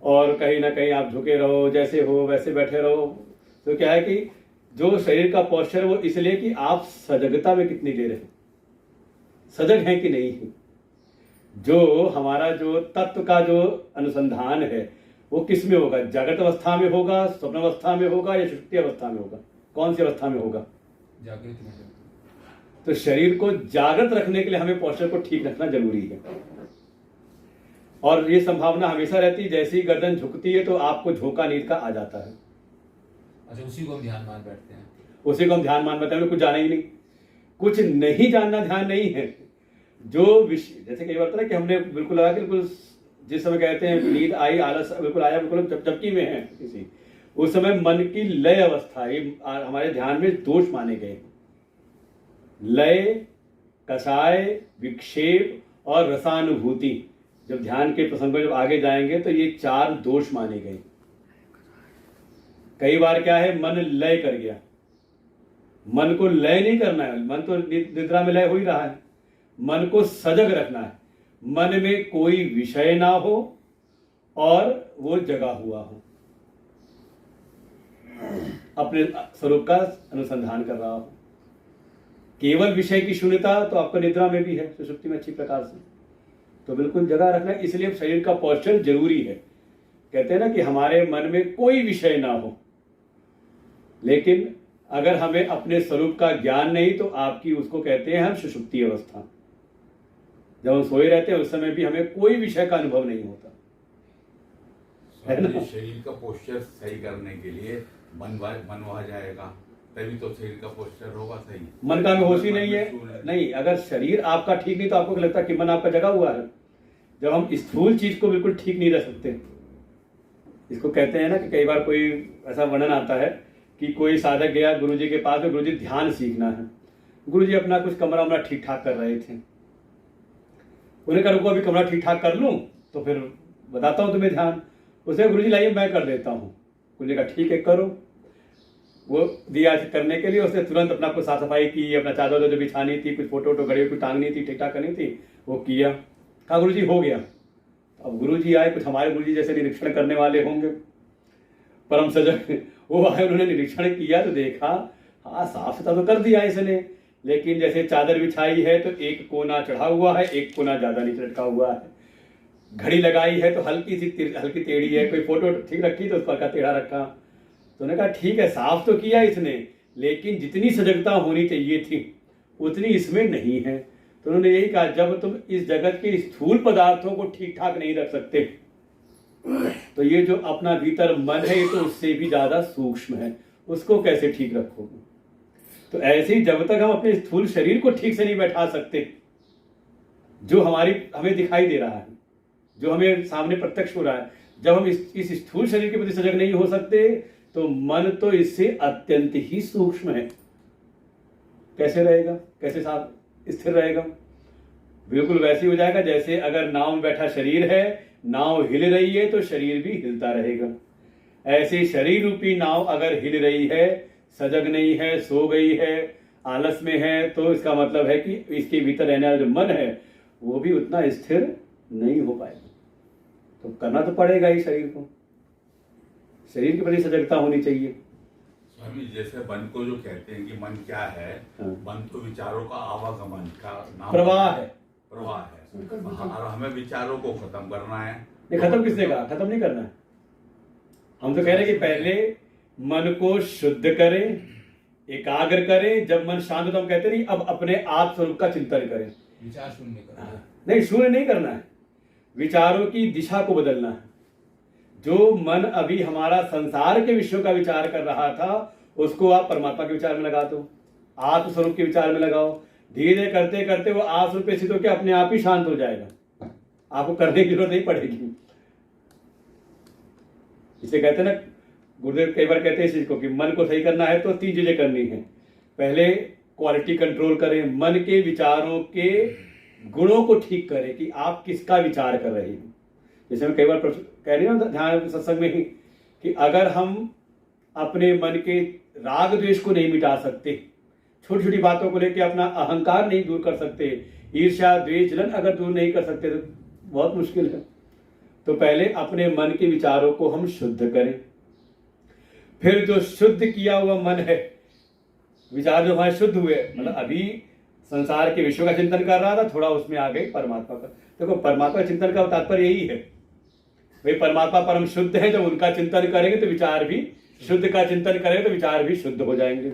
और कहीं ना कहीं आप झुके रहो, जैसे हो वैसे बैठे रहो। तो क्या है कि जो शरीर का पोस्चर है वो इसलिए कि आप सजगता में कितनी देर है, सजग हैं कि नहीं है। जो हमारा जो तत्व का जो अनुसंधान है वो किस में होगा? जागृत अवस्था में होगा, स्वप्न अवस्था में होगा या सुषुप्ति अवस्था में होगा? कौन सी अवस्था में होगा? जागृत में। तो शरीर को जागृत रखने के लिए हमें पोस्चर को ठीक रखना जरूरी है। और ये संभावना हमेशा रहती है, जैसे ही गर्दन झुकती है तो आपको झोंका नींद का आ जाता है। अच्छा, उसी को हम ध्यान मान बैठते हैं। उसी को हम ध्यान मान बैठते हैं, कुछ जाना ही नहीं। कुछ नहीं जानना ध्यान नहीं है। जो विषय, जैसे कई बार होता है कि हमने बिल्कुल लगा, बिल्कुल जिस समय कहते हैं नींद आई, आलस बिल्कुल आया, बिल्कुल झपकी में है किसी, उस समय मन की लय अवस्था, ये हमारे ध्यान में दोष माने गए। लय, कषाय, विक्षेप और रसानुभूति, जब ध्यान के प्रसंग में जब आगे जाएंगे तो ये 4 दोष माने गए। कई बार क्या है, मन लय कर गया। मन को लय नहीं करना है, मन तो निद्रा में लय हो ही रहा है। मन को सजग रखना है, मन में कोई विषय ना हो और वो जगा हुआ हो, अपने स्वरूप का अनुसंधान कर रहा हो। केवल विषय की शून्यता तो आपको निद्रा में भी है, सुषुप्ति में अच्छी प्रकार से, तो बिल्कुल जगह रखना। इसलिए शरीर का पोस्चर जरूरी है। कहते हैं ना कि हमारे मन में कोई विषय ना हो, लेकिन अगर हमें अपने स्वरूप का ज्ञान नहीं तो आपकी उसको कहते हैं हम सुषुप्ति अवस्था। जब हम सोए रहते हैं उस समय भी हमें कोई विषय का अनुभव नहीं होता है ना। शरीर का पोस्चर सही करने के लिए मन वहा जाएगा, तभी तो शरीर का पोस्चर होगा सही। मन का हमें होश ही नहीं है। नहीं, अगर शरीर आपका ठीक नहीं तो आपको लगता है कि मन आपका जगा हुआ है। जब हम स्थूल चीज को बिल्कुल ठीक नहीं रख सकते। इसको कहते हैं ना कि कई बार कोई ऐसा वर्णन आता है कि कोई साधक गया गुरुजी के पास, गुरुजी ध्यान सीखना है। गुरुजी अपना कुछ कमरा वमरा ठीक ठाक कर रहे थे। उन्हें कहा रुको अभी कमरा ठीक ठाक कर लूँ तो फिर बताता हूँ तुम्हें ध्यान। उसे गुरुजी लाइए मैं कर देता हूँ। गुरुजी कहा ठीक है करो। वो दिया करने के लिए उसने तुरंत अपना कुछ साफ सफाई की, अपना चादर जो बिछानी थी, कुछ फोटो वोटो घड़ी कुछ टांगनी थी, ठीक ठाक करनी थी, वो किया। कहा गुरुजी हो गया। अब गुरुजी आए, कुछ हमारे गुरुजी जैसे निरीक्षण करने वाले होंगे, परम सजग, वो आए, उन्होंने निरीक्षण किया तो देखा हाँ साफ सुथरा तो कर दिया इसने, लेकिन जैसे चादर बिछाई है तो एक कोना चढ़ा हुआ है, एक कोना ज्यादा नीचे लटका हुआ है। घड़ी लगाई है तो हल्की टेढ़ी है, कोई फोटो ठीक रखी तो उस पर का टेढ़ा रखा। तो उन्होंने कहा ठीक है साफ तो किया इसने, लेकिन जितनी सजगता होनी चाहिए थी उतनी इसमें नहीं है। तो उन्होंने यही कहा जब तुम इस जगत के स्थूल पदार्थों को ठीक ठाक नहीं रख सकते तो ये जो अपना भीतर मन है ये तो उससे भी ज्यादा सूक्ष्म है, उसको कैसे ठीक रखोगे। तो ऐसे ही जब तक हम अपने स्थूल शरीर को ठीक से नहीं बैठा सकते, जो हमें दिखाई दे रहा है, जो हमें सामने प्रत्यक्ष हो रहा है, जब हम इस स्थूल शरीर के प्रति सजग नहीं हो सकते तो मन तो इससे अत्यंत ही सूक्ष्म है। कैसे रहेगा, कैसे साफ स्थिर रहेगा? बिल्कुल वैसे ही हो जाएगा जैसे अगर नाव में बैठा शरीर है, नाव हिल रही है तो शरीर भी हिलता रहेगा। ऐसे शरीर रूपी नाव अगर हिल रही है, सजग नहीं है, सो गई है, आलस में है, तो इसका मतलब है कि इसके भीतर रहने वाला जो मन है वो भी उतना स्थिर नहीं हो पाएगा। तो करना तो पड़ेगा ही शरीर को, शरीर के प्रति सजगता होनी चाहिए। स्वामी जैसे मन को जो कहते हैं कि मन क्या है, हाँ। मन तो विचारों का आवागमन का नाम, प्रवाह है। प्रवाह है। और हमें विचारों को खत्म करना है। नहीं, खत्म किसने कहा? खत्म नहीं करना है। हम तो कह रहे हैं कि पहले मन को शुद्ध करें, एकाग्र करें। जब मन शांत हो तो हम कहते नहीं अब अपने आप स्वरूप का चिंतन करें। विचार शून्य करना, नहीं शून्य नहीं करना है, विचारों की दिशा को बदलना है। जो मन अभी हमारा संसार के विषयों का विचार कर रहा था उसको आप परमात्मा के विचार में लगा दो, आत्म स्वरूप के विचार में लगाओ। धीरे धीरे करते करते वो आत्म स्वरूप पे स्थित होकर अपने आप ही शांत हो जाएगा, आपको करने की जरूरत नहीं पड़ेगी। इसे कहते हैं ना, गुरुदेव कई बार कहते हैं इस चीज को कि मन को सही करना है तो 3 चीजें करनी है। पहले क्वालिटी कंट्रोल करें, मन के विचारों के गुणों को ठीक करें कि आप किसका विचार कर रहे हैं। जैसे हम कई बार कह रहे हैं ध्यान सत्संग में ही कि अगर हम अपने मन के राग द्वेष को नहीं मिटा सकते, छोटी छोटी बातों को लेकर अपना अहंकार नहीं दूर कर सकते, ईर्ष्या द्वेष जलन अगर दूर नहीं कर सकते तो बहुत मुश्किल है। तो पहले अपने मन के विचारों को हम शुद्ध करें, फिर जो शुद्ध किया हुआ मन है, विचार जो हमारे शुद्ध हुए, मतलब अभी संसार के विषयों का चिंतन कर रहा था, थोड़ा उसमें आ गई परमात्मा का। देखो परमात्मा चिंतन का तात्पर्य यही है, वे परमात्मा परम शुद्ध है, जब उनका चिंतन करेंगे तो विचार भी शुद्ध का चिंतन करेंगे तो विचार भी शुद्ध हो जाएंगे।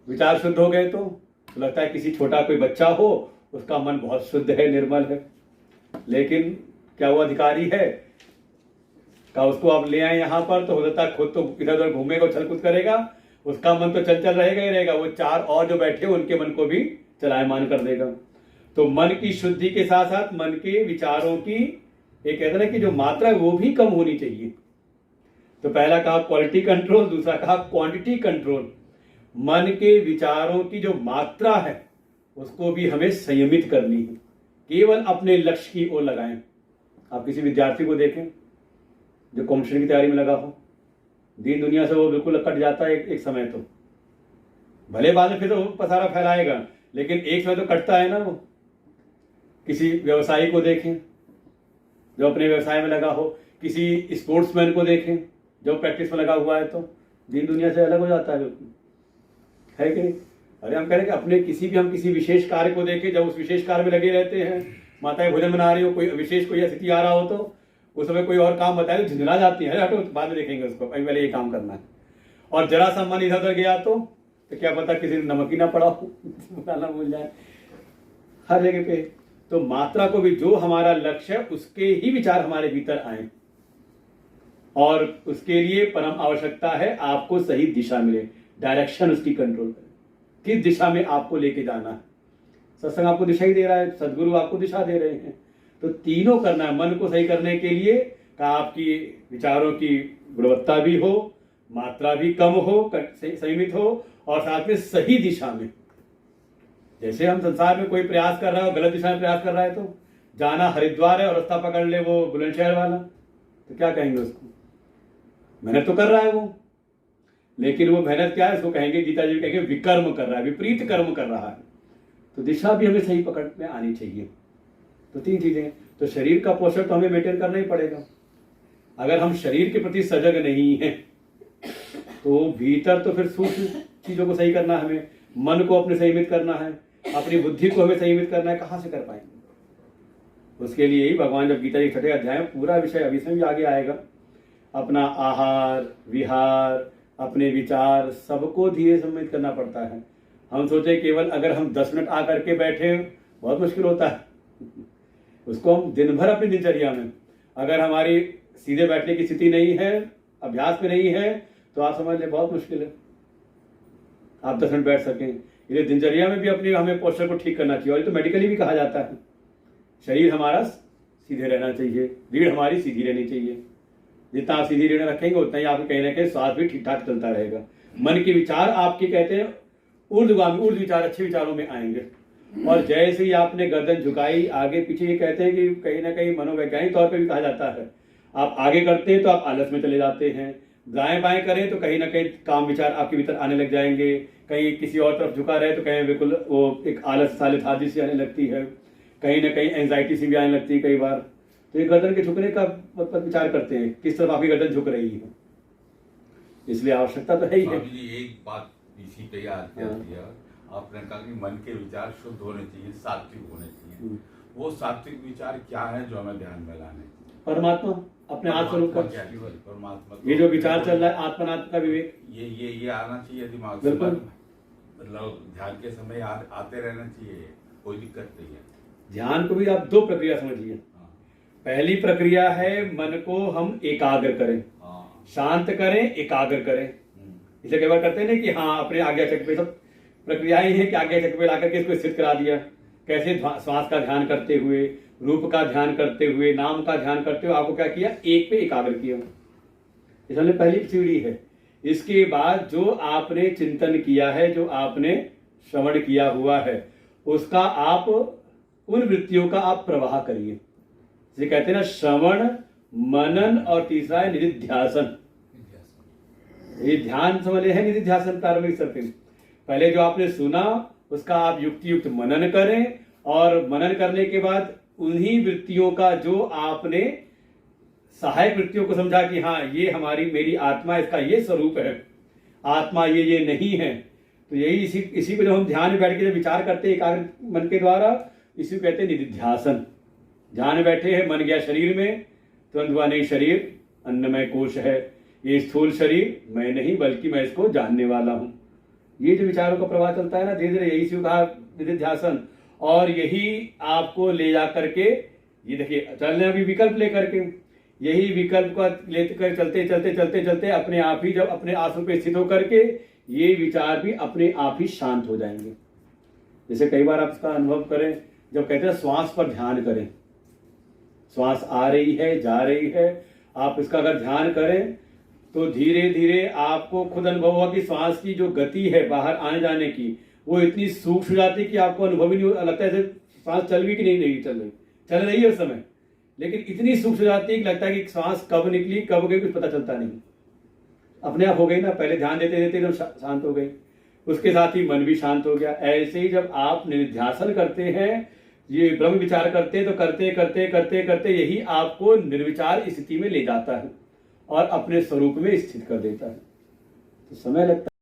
विचार शुद्ध हो गए तो लगता है किसी छोटा कोई बच्चा हो, उसका मन बहुत शुद्ध है, निर्मल है, लेकिन क्या वो अधिकारी है का उसको आप ले आए यहाँ पर तो हो सकता है खुद तो इधर उधर घूमेगा, उछल कूद करेगा, उसका मन तो चंचल रहेगा ही रहेगा, वो 4 और जो बैठे उनके मन को भी चलायमान कर देगा। तो मन की शुद्धि के साथ साथ मन के विचारों की एक कहते ना कि जो मात्रा है वो भी कम होनी चाहिए। तो पहला कहा क्वालिटी कंट्रोल, दूसरा कहा क्वांटिटी कंट्रोल। मन के विचारों की जो मात्रा है उसको भी हमें संयमित करनी है, केवल अपने लक्ष्य की ओर लगाएं। आप किसी विद्यार्थी को देखें जो कॉम्पिटिशन की तैयारी में लगा हो, दीन दुनिया से वो बिल्कुल कट जाता है एक समय, तो भले बाद में फिर तो पसारा फैलाएगा, लेकिन एक समय तो कटता है ना वो। किसी व्यवसायी को देखें जो अपने व्यवसाय में लगा हो, किसी स्पोर्ट्समैन को देखें जो प्रैक्टिस में लगा हुआ है, तो दीन दुनिया से अलग हो जाता है बिल्कुल, है कि नहीं? अरे हम कह रहे हैं कि अपने किसी विशेष कार्य को देखें, जब उस विशेष कार्य में लगे रहते हैं, माताएं भोजन बना रही हो, कोई विशेष कोई स्थिति आ रहा हो तो उस समय कोई और काम बताए तो झुंझुला जाती है, हटो बाद में देखेंगे उसको, अभी पहले ये काम करना है। और जरा सा मन इधर उधर गया तो क्या पता किसी ने नमक ही ना पड़ा हो, बताना भूल जाए हर जगह पे। तो मात्रा को भी, जो हमारा लक्ष्य है उसके ही विचार हमारे भीतर आए, और उसके लिए परम आवश्यकता है आपको सही दिशा मिले, डायरेक्शन उसकी कंट्रोल करें, किस दिशा में आपको लेके जाना है। सत्संग आपको दिशा ही दे रहा है, सदगुरु आपको दिशा दे रहे हैं, तो तीनों करना है। मन को सही करने के लिए का आपकी विचारों की गुणवत्ता भी हो, मात्रा भी कम हो, संयमित हो, और साथ में सही दिशा में। जैसे हम संसार में कोई प्रयास कर रहा है और गलत दिशा में प्रयास कर रहा है, तो जाना हरिद्वार है और रास्ता पकड़ ले वो बुलंदशहर वाला, तो क्या कहेंगे उसको? मेहनत तो कर रहा है वो, लेकिन वो मेहनत क्या है, उसको कहेंगे, गीता जी कहेंगे विकर्म कर रहा है, विपरीत कर्म कर रहा है। तो दिशा भी हमें सही पकड़ में आनी चाहिए। तो तीन चीजें, तो शरीर का पोषण तो हमें मेंटेन करना ही पड़ेगा। अगर हम शरीर के प्रति सजग नहीं हैं तो भीतर तो फिर सूक्ष्म चीजों को सही करना है, हमें मन को अपने संयमित करना है, अपनी बुद्धि को हमें संयमित करना है, कहाँ से कर पाएंगे? उसके लिए ही भगवान जब गीता के 6ठे अध्याय में पूरा विषय, अभी से भी आगे आएगा, अपना आहार विहार, अपने विचार, सबको धीरे संयमित करना पड़ता है। हम सोचे केवल अगर हम 10 मिनट आकर के बैठे, बहुत मुश्किल होता है। उसको हम दिन भर अपनी दिनचर्या में, अगर हमारी सीधे बैठने की स्थिति नहीं है, अभ्यास में नहीं है, तो आप समझ लें बहुत मुश्किल है आप 10 मिनट बैठ सकें। इसलिए दिनचर्या में भी अपने हमें पोस्चर को ठीक करना चाहिए। और ये तो मेडिकली भी कहा जाता है, शरीर हमारा सीधे रहना चाहिए, रीढ़ हमारी सीधी रहनी चाहिए। जितना आप सीधी रीढ़ रखेंगे उतना ही आपको कहीं ना कहीं श्वास भी ठीक ठाक चलता रहेगा। मन के विचार आपके कहते हैं ऊर्ध्वगामी, ऊर्ध्व विचार अच्छे विचारों में आएंगे। और जैसे ही आपने गर्दन झुकाई आगे पीछे, ये कहते हैं कि कहीं ना कहीं मनोवैज्ञानिक तौर पर भी कहा जाता है, आप आगे करते हैं तो आप आलस में चले जाते हैं, दाएं बाएं करें तो कहीं ना कहीं काम विचार आपके भीतर आने लग जाएंगे, कहीं किसी और तरफ झुका रहे तो कहीं बिल्कुल वो एक आलस साले थादी सी आने लगती है, कहीं ना कहीं एंजाइटी सी भी आने लगती है कई बार। तो ये गर्दन के झुकने का मतलब विचार करते हैं, किस तरफ आपकी गर्दन झुक रही है। इसलिए आवश्यकता तो है ही है। एक बात इसी पे याद किया, आपने कहा कि मन के विचार शुद्ध होने चाहिए, सात्विक होने चाहिए। वो सात्विक विचार क्या है जो हमें ध्यान में लाने चाहिए? परमात्मा, अपने आत्मस्वरूप का, परमात्मा, ये जो विचार चल रहा है आत्मनात्म का विवेक, ये आना चाहिए दिमाग से। बिल्कुल, मतलब ध्यान के समय आते रहना चाहिए, कोई दिक्कत नहीं है। ध्यान को भी आप 2 प्रक्रिया समझिए। पहली प्रक्रिया है मन को हम एकाग्र करें, शांत करें, एकाग्र करें। इसे कई बार करते हैं ना कि हाँ अपने आज्ञा चक्र पे, सब प्रक्रियाएं हैं कि आज्ञा चक्र पे लाकर के इसको स्थित करा दिया। कैसे? श्वास का ध्यान करते हुए, रूप का ध्यान करते हुए, नाम का ध्यान करते हुए आपको क्या किया? एक पे एकाग्र किया। इसलिए पहली सीढ़ी है। इसके बाद जो आपने चिंतन किया है, जो आपने श्रवण किया हुआ है, उसका आप उन वृत्तियों का आप प्रवाह करिए। जिसे कहते हैं ना श्रवण, मनन, और तीसरा है निधिध्यासन। ये ध्यान समझ है निधिध्यासन प्रारंभिक स्तर पे। पहले जो आपने सुना उसका आप युक्ति युक्त मनन करें, और मनन करने के बाद उन्हीं वृत्तियों का जो आपने सहायक वृत्तियों को समझा कि हाँ ये हमारी मेरी आत्मा, इसका ये स्वरूप है, आत्मा ये नहीं है। तो यही इसी को जब हम ध्यान में बैठ के जब विचार करते हैं एकाग्र मन के द्वारा, इसी को कहते हैं निधिध्यासन। ध्यान में बैठे हैं, मन गया शरीर में, तुरंत हुआ नहीं शरीर अन्नमय कोश है, ये स्थूल शरीर मैं नहीं बल्कि मैं इसको जानने वाला हूं। ये जो विचारों का प्रवाह चलता है ना धीरे धीरे, यही कहा निधिध्यासन। और यही आपको ले जा करके, ये देखिए चलने अभी विकल्प लेकर के, यही विकल्प को लेकर चलते चलते चलते चलते अपने आप ही जब अपने आसन पे स्थित होकर के ये विचार भी अपने आप ही शांत हो जाएंगे। जैसे कई बार आप इसका अनुभव करें, जब कहते हैं श्वास पर ध्यान करें, श्वास आ रही है जा रही है, आप इसका अगर ध्यान करें तो धीरे धीरे आपको खुद अनुभव होगा कि श्वास की जो गति है बाहर आने जाने की, वो इतनी सूक्ष्म हो जाती है कि आपको अनुभव ही नहीं लगता है श्वास चल भी कि नहीं चल रही, चल रही है उस समय, लेकिन इतनी सूक्ष्म हो जाती है कि लगता है कि श्वास कब निकली कब गई कुछ पता चलता नहीं, अपने आप हो गई ना। पहले ध्यान देते देते जब शांत हो गई, उसके साथ ही मन भी शांत हो गया। ऐसे ही जब आप निधिध्यासन करते हैं, ये ब्रह्म विचार करते हैं, तो करते करते करते करते यही आपको निर्विचार स्थिति में ले जाता है और अपने स्वरूप में स्थित कर देता है। तो समय लगता है।